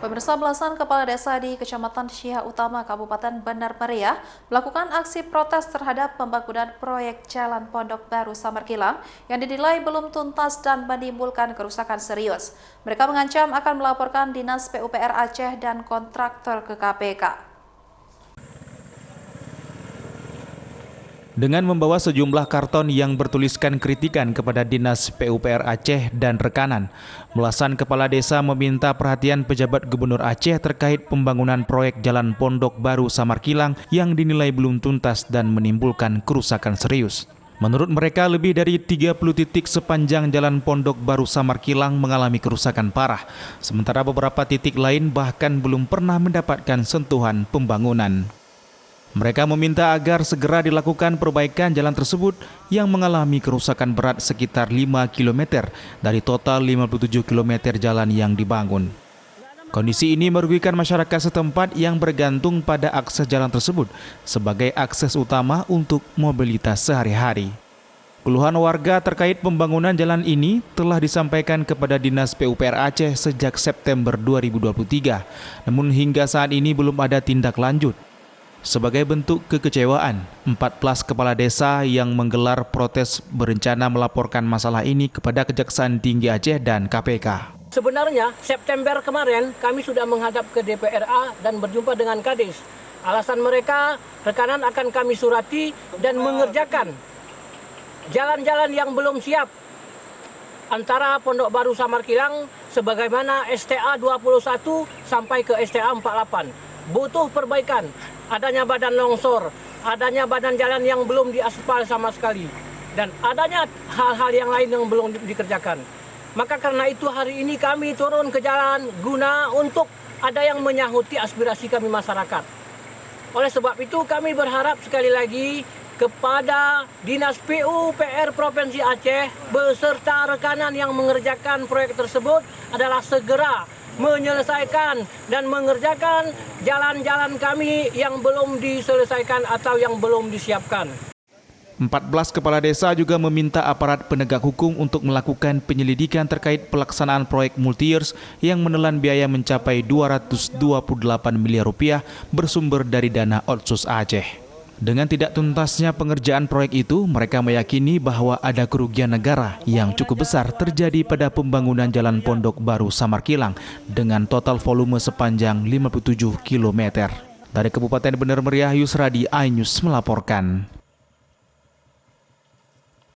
Pemirsa, belasan kepala desa di Kecamatan Syah Utama, Kabupaten Bandar Meriah melakukan aksi protes terhadap pembangunan proyek Jalan Pondok Baru Samarkilang yang dinilai belum tuntas dan menimbulkan kerusakan serius. Mereka mengancam akan melaporkan Dinas PUPR Aceh dan kontraktor ke KPK. Dengan membawa sejumlah karton yang bertuliskan kritikan kepada Dinas PUPR Aceh dan rekanan, belasan kepala desa meminta perhatian pejabat Gubernur Aceh terkait pembangunan proyek Jalan Pondok Baru Samarkilang yang dinilai belum tuntas dan menimbulkan kerusakan serius. Menurut mereka, lebih dari 30 titik sepanjang Jalan Pondok Baru Samarkilang mengalami kerusakan parah, sementara beberapa titik lain bahkan belum pernah mendapatkan sentuhan pembangunan. Mereka meminta agar segera dilakukan perbaikan jalan tersebut yang mengalami kerusakan berat sekitar 5 km dari total 57 km jalan yang dibangun. Kondisi ini merugikan masyarakat setempat yang bergantung pada akses jalan tersebut sebagai akses utama untuk mobilitas sehari-hari. Keluhan warga terkait pembangunan jalan ini telah disampaikan kepada Dinas PUPR Aceh sejak September 2023, namun hingga saat ini belum ada tindak lanjut. Sebagai bentuk kekecewaan, 14 kepala desa yang menggelar protes berencana melaporkan masalah ini kepada Kejaksaan Tinggi Aceh dan KPK. Sebenarnya September kemarin kami sudah menghadap ke DPRA dan berjumpa dengan Kadis. Alasan mereka, rekanan akan kami surati dan mengerjakan jalan-jalan yang belum siap antara Pondok Baru Samarkilang sebagaimana STA 21 sampai ke STA 48. Butuh perbaikan. Adanya badan longsor, adanya badan jalan yang belum diaspal sama sekali, dan adanya hal-hal yang lain yang belum dikerjakan. Maka karena itu hari ini kami turun ke jalan guna untuk ada yang menyahuti aspirasi kami masyarakat. Oleh sebab itu kami berharap sekali lagi kepada Dinas PUPR Provinsi Aceh beserta rekanan yang mengerjakan proyek tersebut adalah segera menyelesaikan dan mengerjakan jalan-jalan kami yang belum diselesaikan atau yang belum disiapkan. 14 kepala desa juga meminta aparat penegak hukum untuk melakukan penyelidikan terkait pelaksanaan proyek multi-years yang menelan biaya mencapai 228 miliar rupiah bersumber dari dana Otsus Aceh. Dengan tidak tuntasnya pengerjaan proyek itu, mereka meyakini bahwa ada kerugian negara yang cukup besar terjadi pada pembangunan Jalan Pondok Baru Samarkilang dengan total volume sepanjang 57 km. Dari Kabupaten Bandar Meriah, Yusradi, iNews melaporkan.